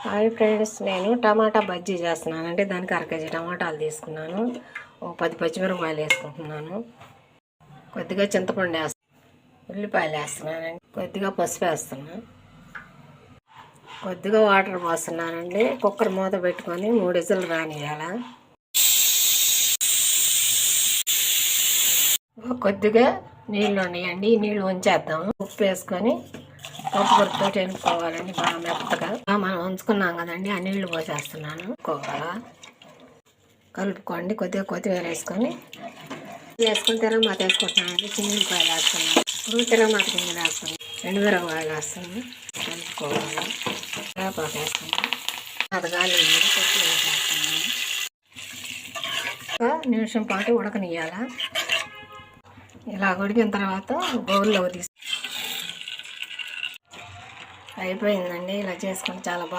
Hi friends, నేను టమాటా బజ్జీ చేస్తున్నానంటే దానికి అరకేజీ టమాటాలు తీసుకున్నాను. ఓ 10 పచ్చిమిరపకాయలు వేసుకుంటున్నాను. కొద్దిగా చింతపండు వేస్తున్నాను, ఉల్లిపాయలు వేస్తున్నానండి, కొద్దిగా పసుపు వేస్తున్నాను, కొద్దిగా వాటర్ పోస్తున్నానండి. కుక్కర్ మూత పెట్టుకొని 3 విజిల్లు రానియాల. కొద్దిగా నీళ్ళు ఉన్నాయండి, ఈ నీళ్ళు ఉంచేద్దాము. ఉప్పు వేసుకొని కొబ్బరితో ఎనుకోవాలండి బాగా మెత్తగా. మనం ఉంచుకున్నాం కదండి, ఆ నీళ్లు పోసేస్తున్నాను. కలుపుకోండి. కొద్దిగా కొత్తిమీర వేసుకొని తిరగమాత వేసుకుంటున్నానండి. చిన్నిపాయలు వేస్తున్నాను, ఇప్పుడు తిరగమాత గింజలు వేస్తున్నాను, ఎండుమిరపకాయలు వేస్తున్నాను, కలుపుకోవాలి. వేపాకు వేస్తున్నాను, అది గాలి కొత్తిమీర వేస్తున్నాను. ఒక నిమిషం పాటు ఉడకనియాల. ఇలా ఉడికిన తర్వాత బౌల్లో తీసి అయిపోయిందండి. ఇలా చేసుకొని చాలా బాగా